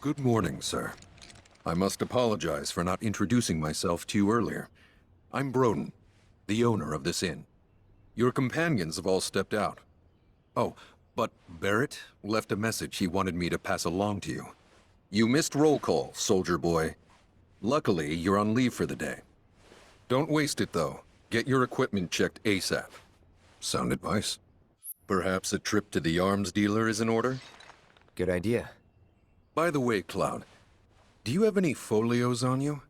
Good morning, sir. I must apologize for not introducing myself to you earlier. I'm Broden, the owner of this inn. Your companions have all stepped out. Oh, but Barrett left a message he wanted me to pass along to you. You missed roll call, soldier boy. Luckily, you're on leave for the day. Don't waste it, though. Get your equipment checked ASAP. Sound advice? Perhaps a trip to the arms dealer is in order? Good idea. By the way, Cloud, do you have any folios on you?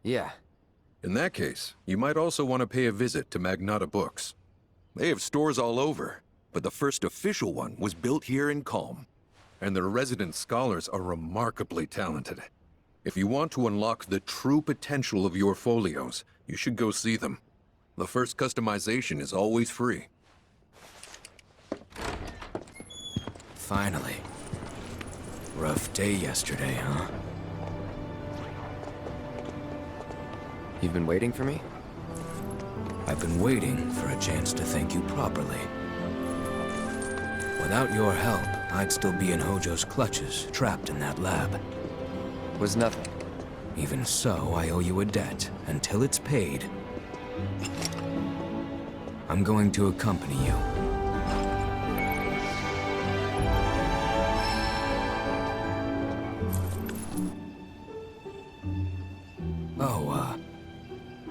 Yeah. In that case, you might also want to pay a visit to Magnata Books. They have stores all over, but the first official one was built here in Calm. And their resident scholars are remarkably talented. If you want to unlock the true potential of your folios, you should go see them. The first customization is always free. Finally. Rough day yesterday, huh? You've been waiting for me? I've been waiting for a chance to thank you properly. Without your help, I'd still be in Hojo's clutches, trapped in that lab. Was nothing. Even so, I owe you a debt, until it's paid. I'm going to accompany you.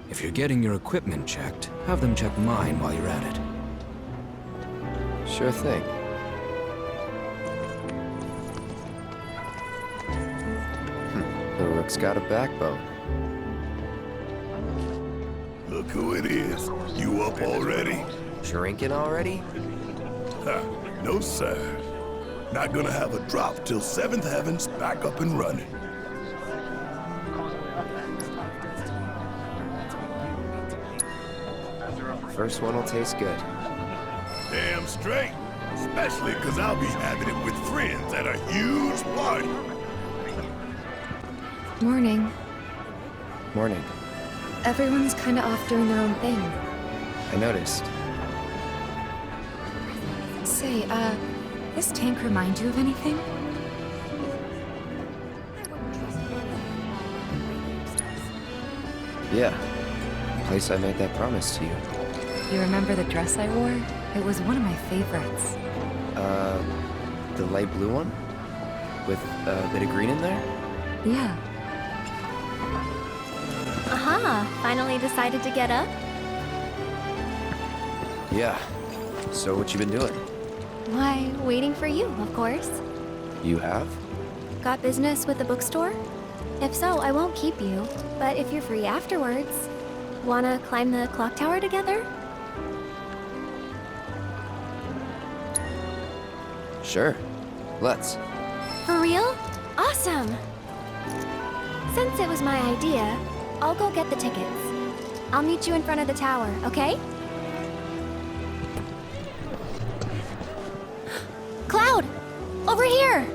If you're getting your equipment checked, have them check mine while you're at it. Sure thing. The Rook's got a backbone. Look who it is. You up already? Drinking already? Ha, no sir. Not gonna have a drop till 7th Heaven's back up and running. First one will taste good. Damn straight. Especially because I'll be having it with friends at a huge party. Morning. Morning. Everyone's kinda off doing their own thing. I noticed. Say, this tank remind you of anything? Yeah. The place I made that promise to you. You remember the dress I wore? It was one of my favorites. The light blue one? With a bit of green in there? Yeah. Aha! Finally decided to get up? Yeah. So what you been doing? Why, waiting for you, of course. You have? Got business with the bookstore? If so, I won't keep you. But if you're free afterwards, wanna climb the clock tower together? Sure. Let's. For real? Awesome! Since it was my idea, I'll go get the tickets. I'll meet you in front of the tower, okay? Cloud! Over here!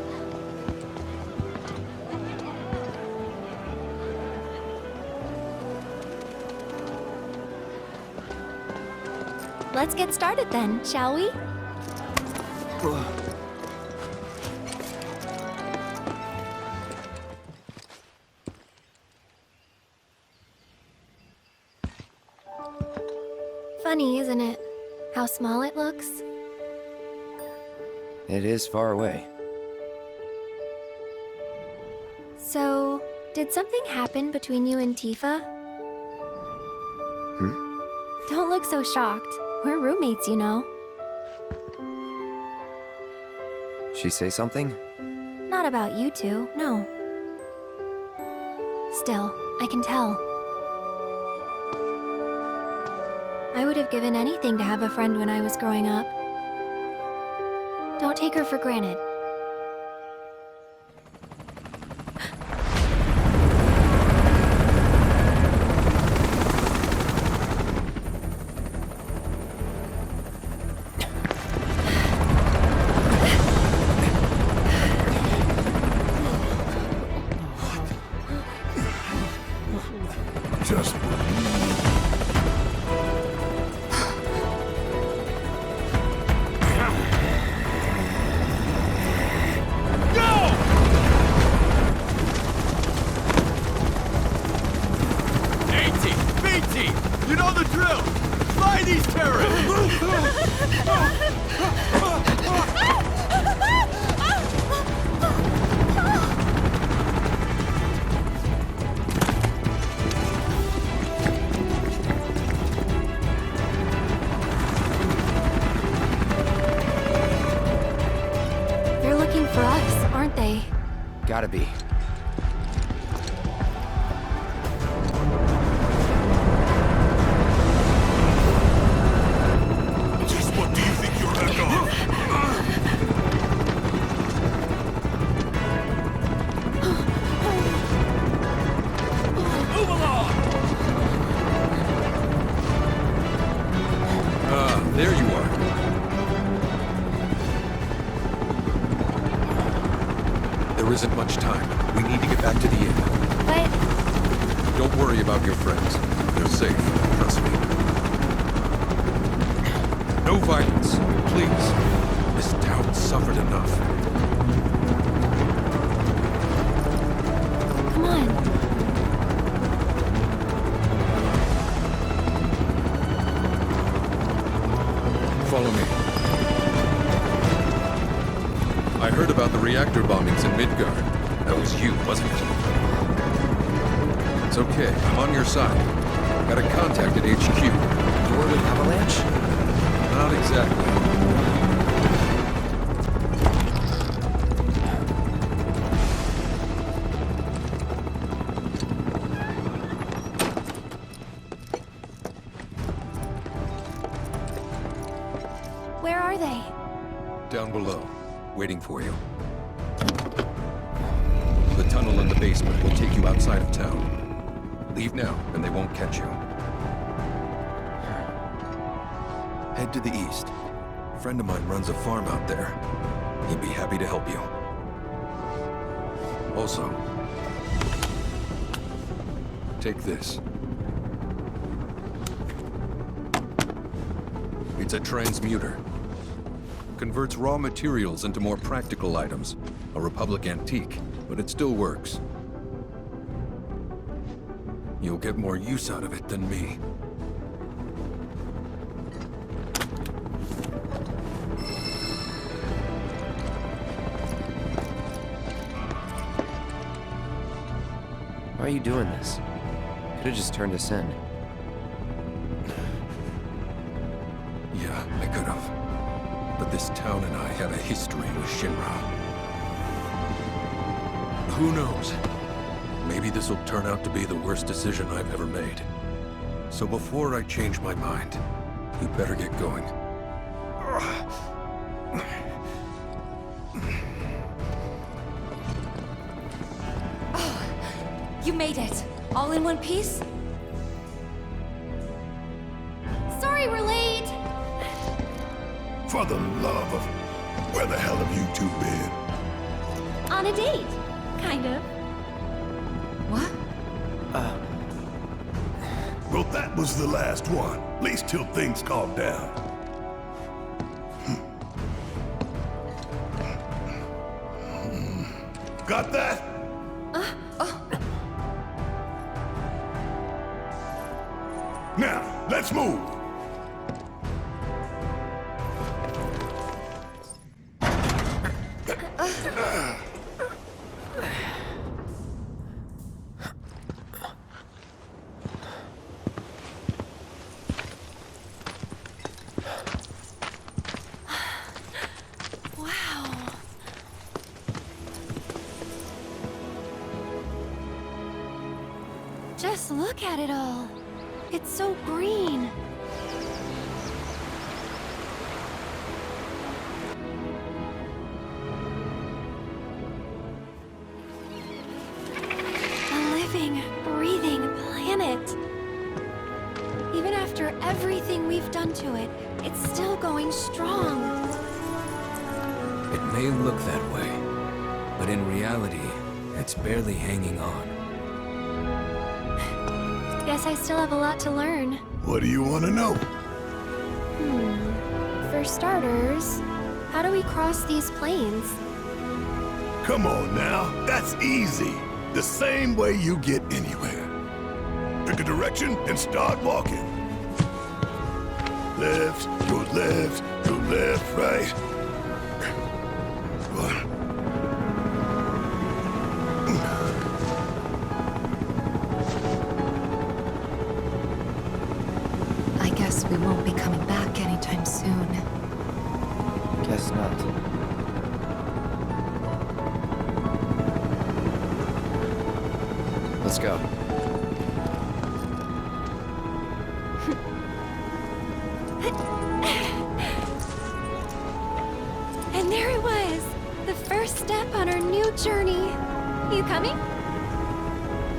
Let's get started then, shall we? Funny, isn't it? How small it looks? It is far away. So, did something happen between you and Tifa? Don't look so shocked. We're roommates, you know. She say something? Not about you two, no. Still, I can tell. I would have given anything to have a friend when I was growing up. Don't take her for granted. Just A-Team! B-Team! You know the drill! Fly these terrorists! They're looking for us, aren't they? Gotta be. Just what do you think you're echo? Move along! Ah, there you are. There isn't much time. We need to get back to the inn. But Don't worry about your friends. They're safe, trust me. No violence, please. This town suffered enough. come on. Follow me. I heard about the reactor bombings in Midgard. That was you, wasn't it? It's okay, I'm on your side. Got a contact at HQ. You're with Avalanche? Not exactly. Where are they? Down below, waiting for you. The tunnel in the basement will take you outside of town. Leave now, and they won't catch you. Head to the east. A friend of mine runs a farm out there. He'd be happy to help you. Also, take this. It's a transmuter. Converts raw materials into more practical items. A Republic antique, but it still works. You'll get more use out of it than me. Why are you doing this? Could have just turned us in. Yeah, I could have. But this town and I had a history with Shinra. Who knows? Maybe this'll turn out to be the worst decision I've ever made. So before I change my mind, you better get going. You made it. All in one piece? Sorry we're late. For the love of... Where the hell have you two been? On a date, kind of. What? Well, that was the last one. At least till things calm down. Got that? Now, let's move. Wow. Just look at it all. It's so green. A living, breathing planet. Even after everything we've done to it, it's still going strong. It may look that way, but in reality, it's barely hanging on. Guess I still have a lot to learn. What do you want to know? For starters, how do we cross these plains? Come on now, that's easy. The same way you get anywhere. Pick a direction and start walking. Left, go left, go left, right. I guess we won't be coming back anytime soon. Guess not. Let's go. And there it was! The first step on our new journey. You coming?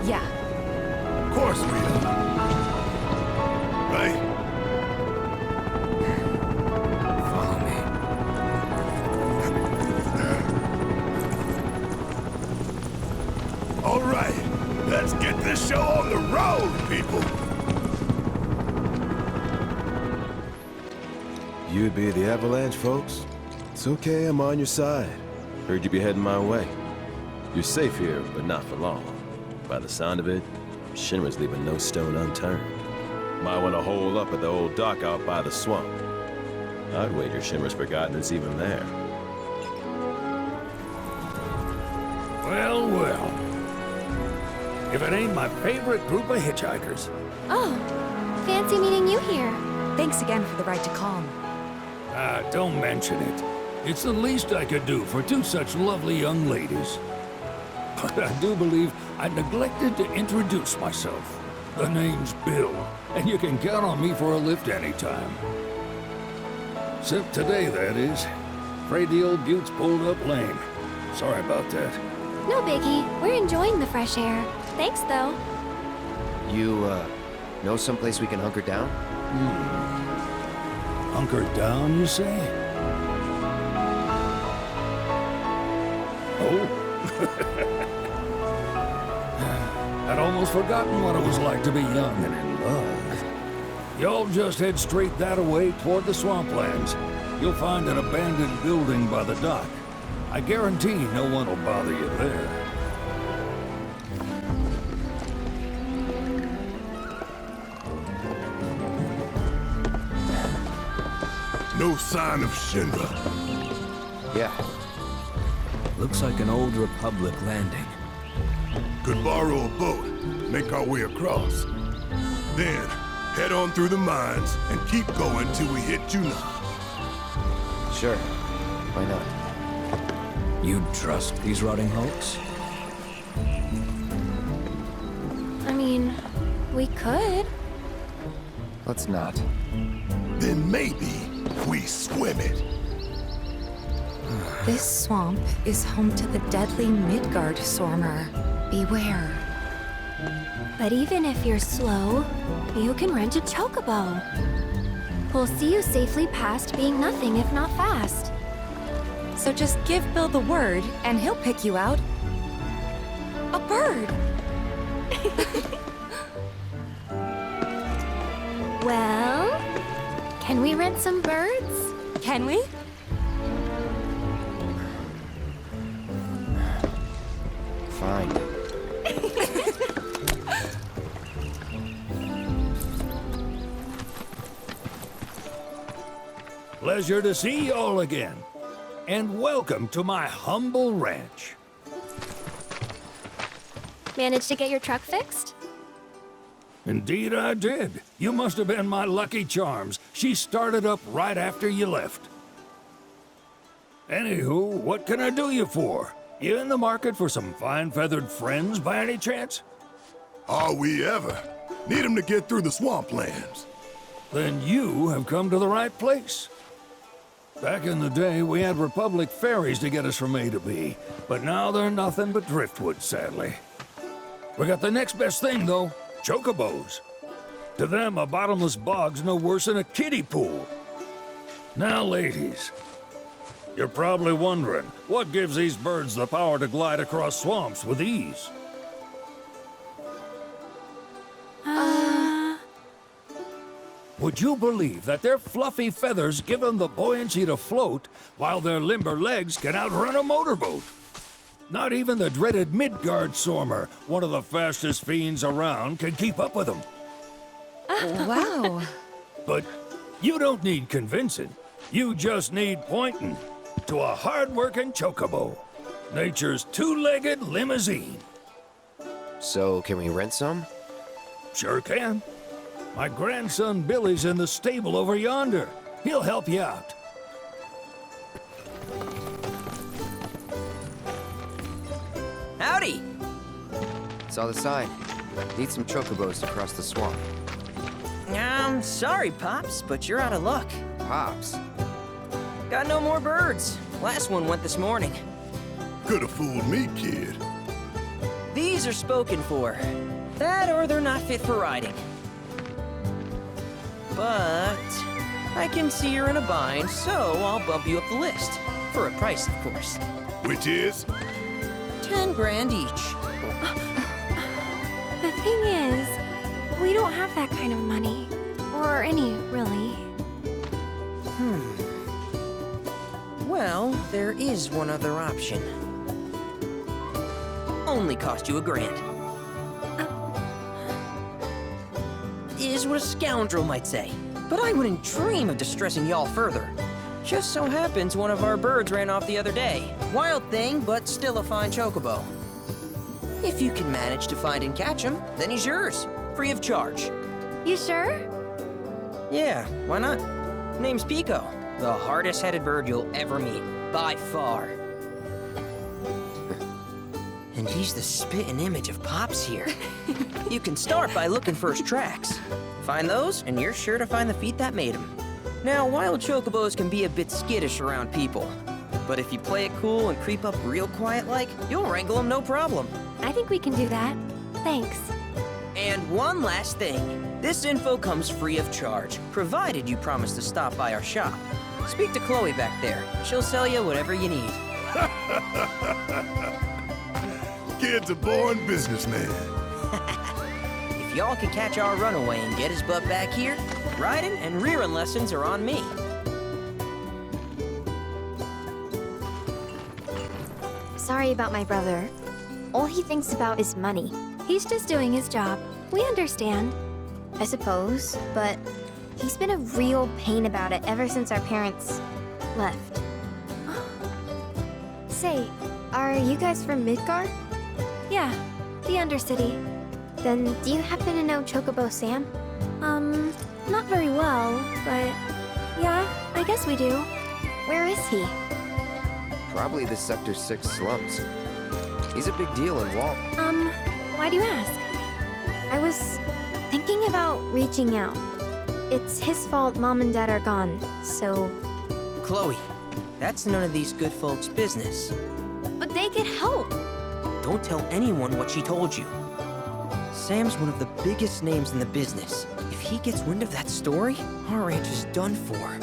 Yeah. Of course we are. Right? Follow me. All right, let's get this show on the road, people. You'd be the Avalanche, folks? It's okay, I'm on your side. Heard you'd be heading my way. You're safe here, but not for long. By the sound of it, Shinra's leaving no stone unturned. Might want to hole up at the old dock out by the swamp. I'd wager Shinra's forgotten it's even there. Well, well. If it ain't my favorite group of hitchhikers. Oh, fancy meeting you here. Thanks again for the ride to Calm. Ah, don't mention it. It's the least I could do for two such lovely young ladies. But I do believe I neglected to introduce myself. The name's Bill, and you can count on me for a lift anytime. Except today, that is. Afraid the old buttes pulled up lame. Sorry about that. No biggie. We're enjoying the fresh air. Thanks, though. You, know someplace we can hunker down? Hunker down, you say? Oh? I'd almost forgotten what it was like to be young and in love. Y'all just head straight that away toward the swamplands. You'll find an abandoned building by the dock. I guarantee no one will bother you there. No sign of Shinra. Yeah. Looks like an old Republic landing. Could borrow a boat, make our way across. Then, head on through the mines and keep going till we hit Juna. Sure. Why not? You'd trust these rotting hulks? I mean, we could. Let's not. Then maybe we swim it. This swamp is home to the deadly Midgard Sormer. Beware. But even if you're slow, you can rent a chocobo. We'll see you safely past being nothing if not fast. So just give Bill the word, and he'll pick you out. A bird! Well, can we rent some birds? Can we? Fine. Pleasure to see y'all again. And welcome to my humble ranch. Managed to get your truck fixed? Indeed I did. You must have been my lucky charms. She started up right after you left. Anywho, what can I do you for? You in the market for some fine feathered friends by any chance? Are we ever? Need 'em to get through the swamplands. Then you have come to the right place. Back in the day, we had Republic ferries to get us from A to B, but now they're nothing but driftwood, sadly. We got the next best thing, though, chocobos. To them, a bottomless bog's no worse than a kiddie pool. Now, ladies, you're probably wondering, what gives these birds the power to glide across swamps with ease? Would you believe that their fluffy feathers give them the buoyancy to float, while their limber legs can outrun a motorboat? Not even the dreaded Midgard Stormer, one of the fastest fiends around, can keep up with him. Wow. But you don't need convincing. You just need pointing to a hard-working chocobo. Nature's two-legged limousine. So, can we rent some? Sure can. My grandson Billy's in the stable over yonder. He'll help you out. Howdy! Saw the sign. Need some chocobos to cross the swamp. Sorry, Pops, but you're out of luck. Pops. Got no more birds. Last one went this morning. Could have fooled me, kid. These are spoken for. That or they're not fit for riding. But I can see you're in a bind, so I'll bump you up the list. For a price, of course. Which is? 10 grand each. The thing is, we don't have that kind of money. Or any, really. Well, there is one other option. Only cost you $1,000. Is what a scoundrel might say. But I wouldn't dream of distressing y'all further. Just so happens one of our birds ran off the other day. Wild thing, but still a fine chocobo. If you can manage to find and catch him, then he's yours. Free of charge. You sure? Yeah, why not? Name's Pico. The hardest-headed bird you'll ever meet. By far. And he's the spitting image of Pops here. You can start by looking for his tracks. Find those, and you're sure to find the feet that made him. Now, wild chocobos can be a bit skittish around people. But if you play it cool and creep up real quiet-like, you'll wrangle them no problem. I think we can do that. Thanks. And one last thing. This info comes free of charge, provided you promise to stop by our shop. Speak to Chloe back there. She'll sell you whatever you need. Kid's a born businessman. If y'all can catch our runaway and get his butt back here, riding and rearing lessons are on me. Sorry about my brother. All he thinks about is money. He's just doing his job. We understand. I suppose, but he's been a real pain about it ever since our parents left. Say, are you guys from Midgard? Yeah, the Undercity. Then do you happen to know Chocobo Sam? Not very well, but yeah, I guess we do. Where is he? Probably the Sector 6 slums. He's a big deal in Walt. Why do you ask? I was thinking about reaching out. It's his fault Mom and Dad are gone, so... Chloe, that's none of these good folks' business. But they could help. Don't tell anyone what she told you. Sam's one of the biggest names in the business. If he gets wind of that story, our ranch is done for.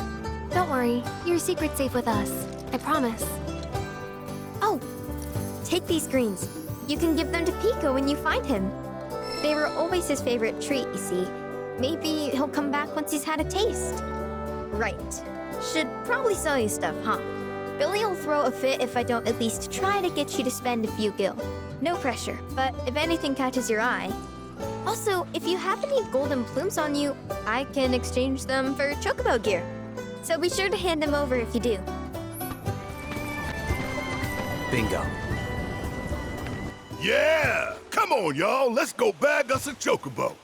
Don't worry, your secret's safe with us. I promise. Oh, take these greens. You can give them to Pico when you find him. They were always his favorite treat, you see. Maybe he'll come back once he's had a taste. Right. Should probably sell you stuff, huh? Billy'll throw a fit if I don't at least try to get you to spend a few gil. No pressure, but if anything catches your eye. Also, if you have any golden plumes on you, I can exchange them for chocobo gear. So be sure to hand them over if you do. Bingo. Yeah! Come on, y'all. Let's go bag us a chocobo.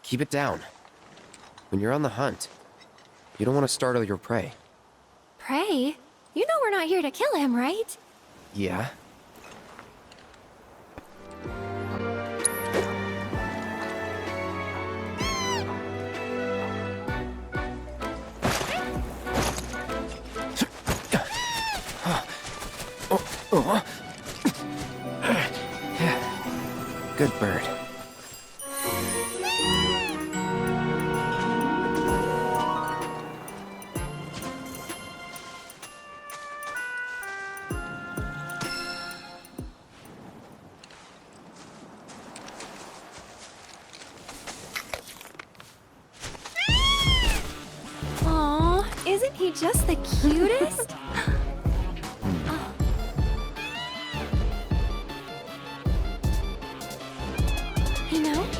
Keep it down. When you're on the hunt, you don't want to startle your prey. Prey? You know we're not here to kill him, right? Yeah? Good bird. Aw, isn't he just the cutest?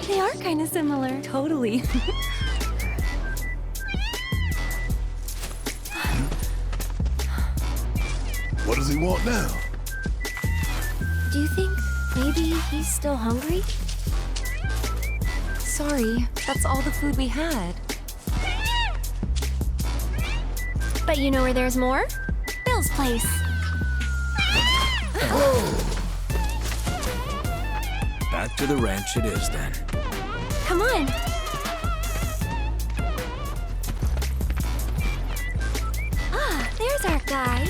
They are kind of similar. Totally. What does he want now? Do you think maybe he's still hungry? Sorry, that's all the food we had. But you know where there's more? Bill's place. Back to the ranch it is then. Come on. Ah, there's our guy.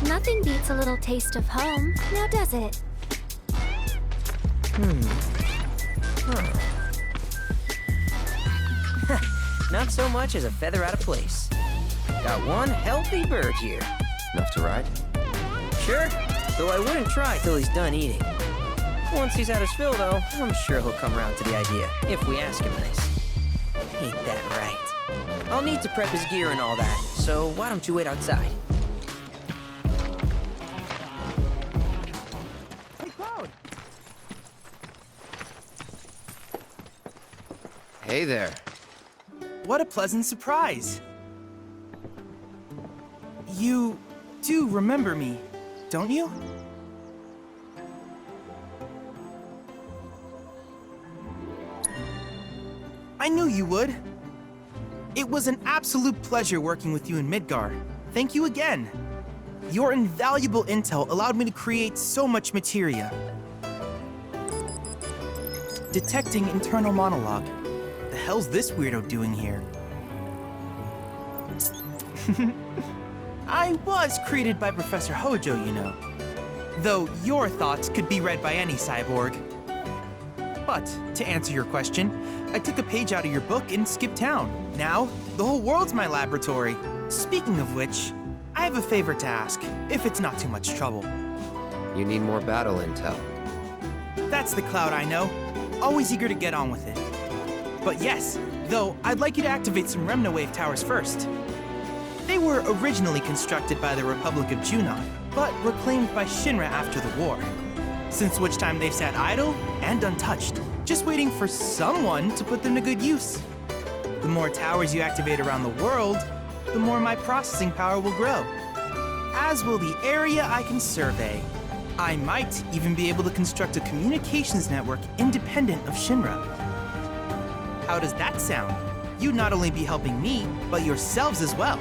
Nothing beats a little taste of home, now does it? Not so much as a feather out of place. Got one healthy bird here. Enough to ride? Sure, though I wouldn't try till he's done eating. Once he's had his fill, though, I'm sure he'll come around to the idea, if we ask him nice. Ain't that right? I'll need to prep his gear and all that, so why don't you wait outside? Hey, Cloud! Hey there. What a pleasant surprise. You do remember me, don't you? I knew you would. It was an absolute pleasure working with you in Midgar. Thank you again. Your invaluable intel allowed me to create so much materia. Detecting internal monologue. The hell's this weirdo doing here? I was created by Professor Hojo, you know. Though your thoughts could be read by any cyborg. But, to answer your question, I took a page out of your book and skipped town. Now, the whole world's my laboratory. Speaking of which, I have a favor to ask, if it's not too much trouble. You need more battle intel. That's the Cloud I know. Always eager to get on with it. But yes, though, I'd like you to activate some Remna Wave towers first. They were originally constructed by the Republic of Junon, but were claimed by Shinra after the war. Since which time they've sat idle and untouched, just waiting for someone to put them to good use. The more towers you activate around the world, the more my processing power will grow. As will the area I can survey. I might even be able to construct a communications network independent of Shinra. How does that sound? You'd not only be helping me, but yourselves as well.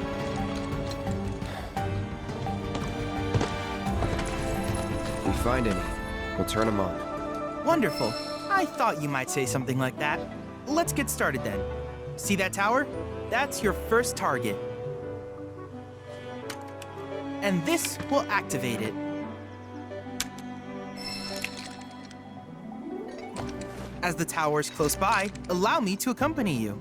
If we find any, we'll turn them on. Wonderful. I thought you might say something like that. Let's get started then. See that tower? That's your first target. And this will activate it. As the tower is close by, allow me to accompany you.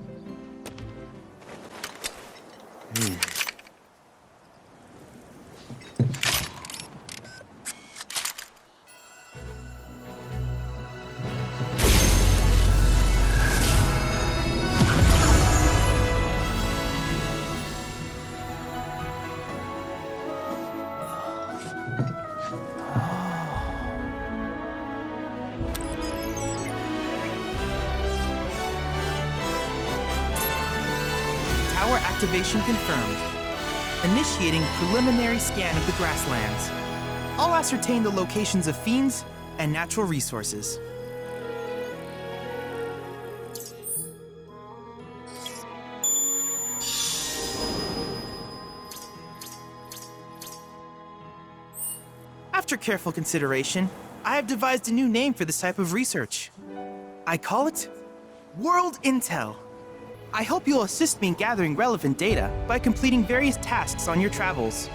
Tower activation confirmed. Initiating preliminary scan of the grasslands. I'll ascertain the locations of fiends and natural resources. After careful consideration, I have devised a new name for this type of research. I call it World Intel. I hope you'll assist me in gathering relevant data by completing various tasks on your travels.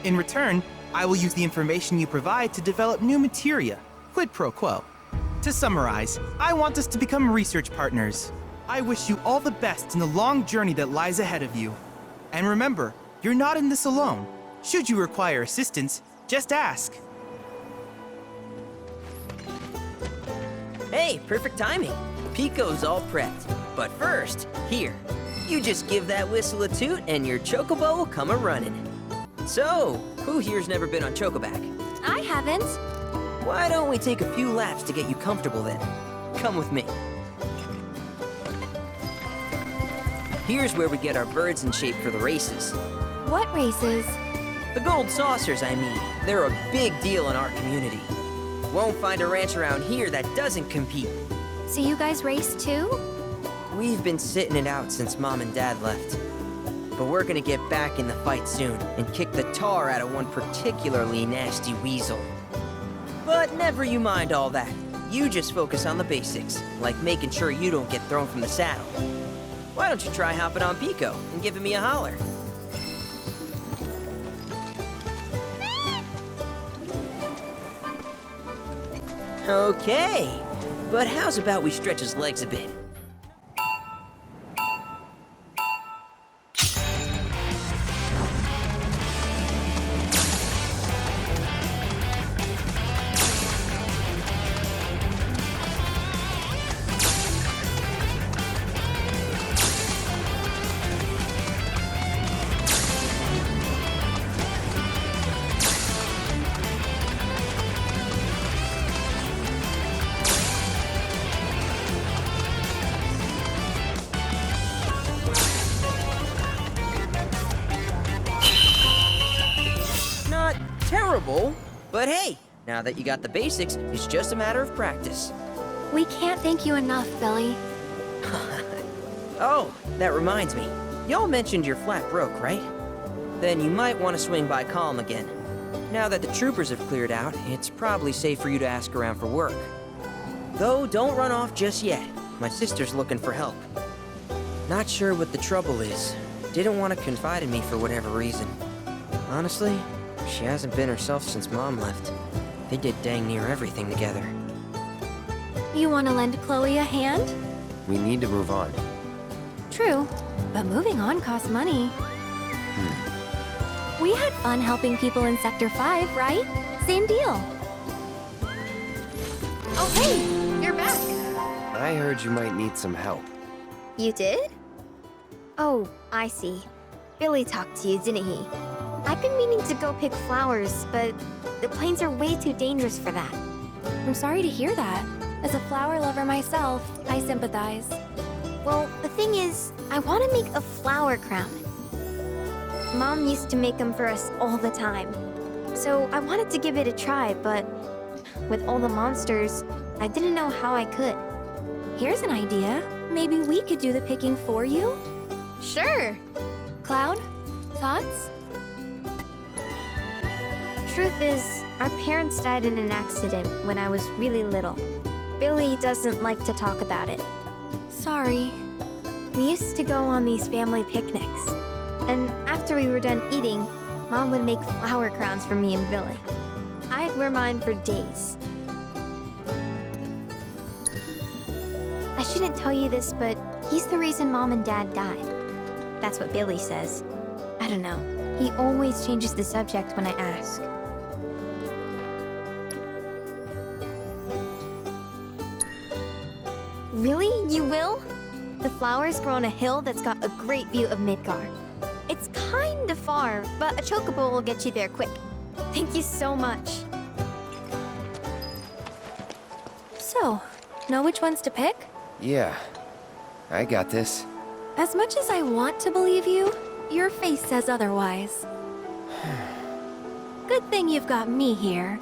In return, I will use the information you provide to develop new materia, quid pro quo. To summarize, I want us to become research partners. I wish you all the best in the long journey that lies ahead of you. And remember, you're not in this alone. Should you require assistance, just ask. Hey, perfect timing. Pico's all prepped. But first, here, you just give that whistle a toot and your chocobo will come a-running. So, who here's never been on Chocoback? I haven't. Why don't we take a few laps to get you comfortable then? Come with me. Here's where we get our birds in shape for the races. What races? The gold saucers, I mean. They're a big deal in our community. Won't find a ranch around here that doesn't compete. So you guys race too? We've been sitting it out since Mom and Dad left. But we're gonna get back in the fight soon and kick the tar out of one particularly nasty weasel. But never you mind all that. You just focus on the basics, like making sure you don't get thrown from the saddle. Why don't you try hopping on Pico and giving me a holler? Okay, but how's about we stretch his legs a bit? Terrible, but hey, now that you got the basics, it's just a matter of practice. We can't thank you enough, Billy. Oh, that reminds me. Y'all mentioned your flat broke, right? Then you might want to swing by Calm again. Now that the troopers have cleared out, it's probably safe for you to ask around for work. Though, don't run off just yet. My sister's looking for help. Not sure what the trouble is. Didn't want to confide in me for whatever reason. Honestly, she hasn't been herself since Mom left. They did dang near everything together. You want to lend Chloe a hand? We need to move on. True, but moving on costs money. We had fun helping people in Sector 5, right? Same deal. Oh, hey! You're back! I heard you might need some help. You did? Oh, I see. Billy talked to you, didn't he? I've been meaning to go pick flowers, but the plains are way too dangerous for that. I'm sorry to hear that. As a flower lover myself, I sympathize. Well, the thing is, I want to make a flower crown. Mom used to make them for us all the time. So I wanted to give it a try, but with all the monsters, I didn't know how I could. Here's an idea. Maybe we could do the picking for you? Sure! Cloud? Thoughts? Truth is, our parents died in an accident when I was really little. Billy doesn't like to talk about it. Sorry. We used to go on these family picnics. And after we were done eating, Mom would make flower crowns for me and Billy. I'd wear mine for days. I shouldn't tell you this, but he's the reason Mom and Dad died. That's what Billy says. I don't know. He always changes the subject when I ask. Really? You will? The flowers grow on a hill that's got a great view of Midgar. It's kinda far, but a chocobo will get you there quick. Thank you so much. So, know which ones to pick? Yeah, I got this. As much as I want to believe you, your face says otherwise. Good thing you've got me here.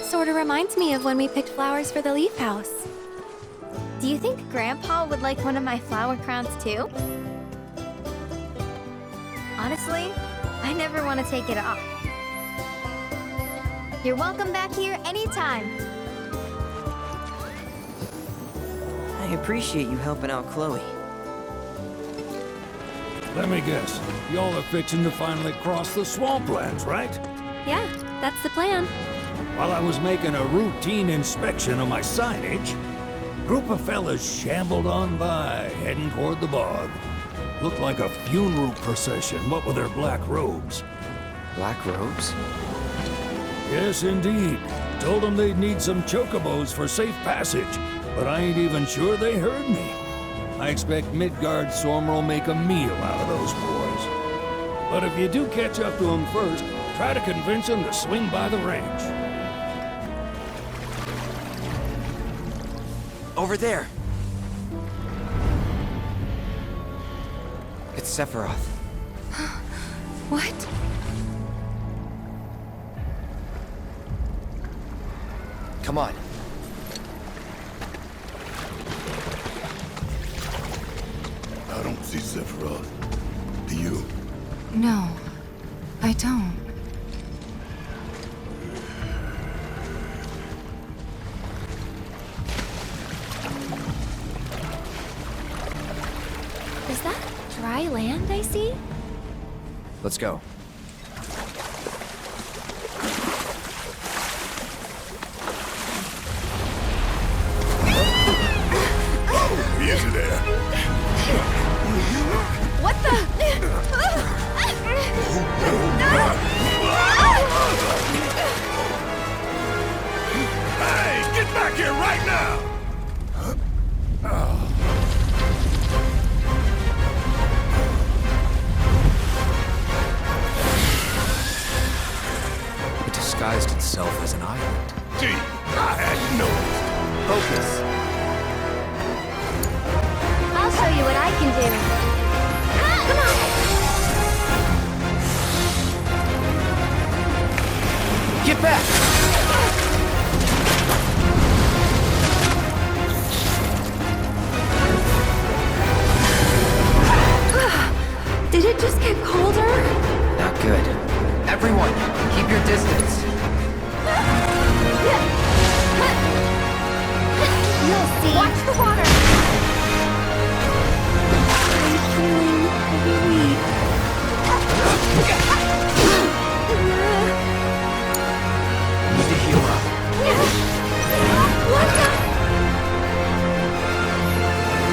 Sorta reminds me of when we picked flowers for the Leaf House. Do you think Grandpa would like one of my flower crowns too? Honestly, I never want to take it off. You're welcome back here anytime. I appreciate you helping out Chloe. Let me guess. Y'all are fixing to finally cross the swamplands, right? Yeah, that's the plan. While I was making a routine inspection of my signage, a group of fellas shambled on by, heading toward the bog. Looked like a funeral procession, what with their black robes. Black robes? Yes, indeed. Told them they'd need some chocobos for safe passage, but I ain't even sure they heard me. I expect Midgard Sormer will make a meal out of those boys. But if you do catch up to them first, Try to convince him to swing by the ranch. Over there. It's Sephiroth. What? Come on. I don't see Sephiroth. Do you? No, I don't. Is that dry land I see? Let's go. Easy there. What the? Hey, get back here right now! It disguised itself as an island. Gee, I hadn't noticed. Focus. I'll show you what I can do. Come on! Get back! Did it just get colder? Not good. Everyone, keep your distance. You'll see. Watch the water! I'm feeling weak. Need to heal up. What the?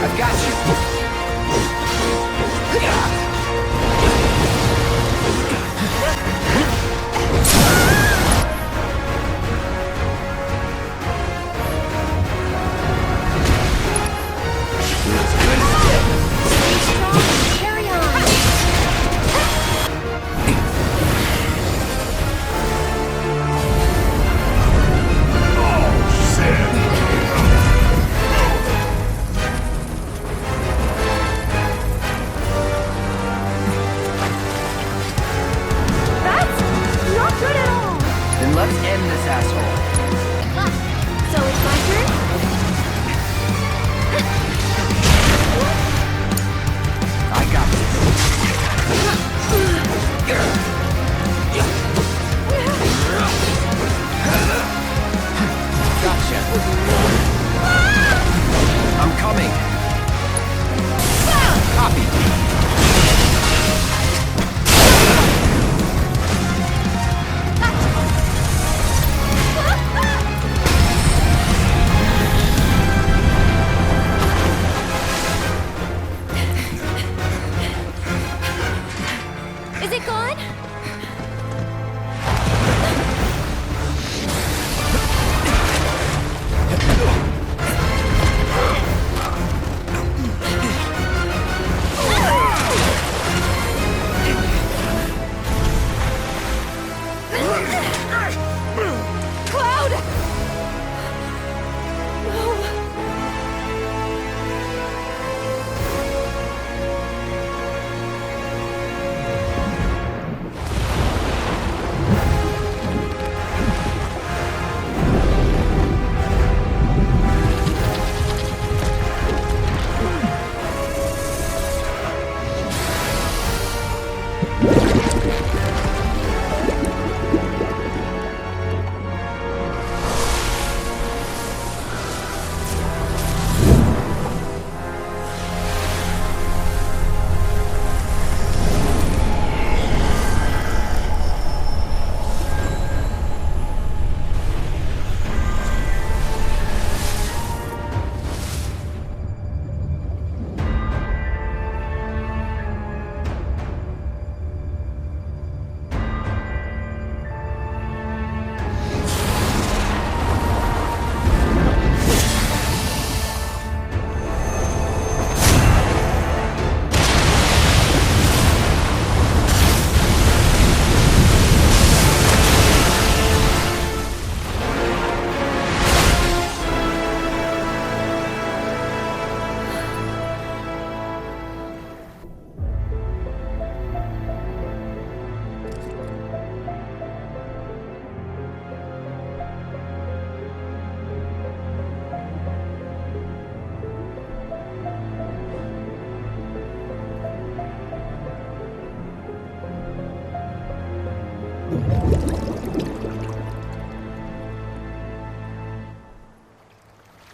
I've got you. Carry on.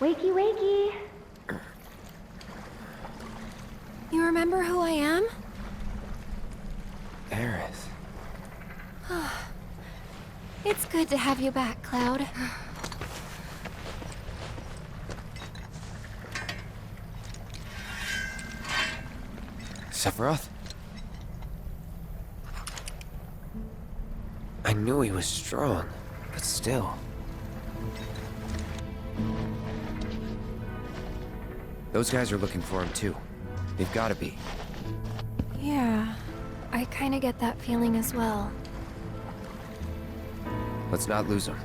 Wakey, wakey. You remember who I am? Aerith. It's good to have you back, Cloud. Sephiroth? I knew he was strong, but still. Those guys are looking for him too. They've got to be. Yeah, I kinda get that feeling as well. Let's not lose him.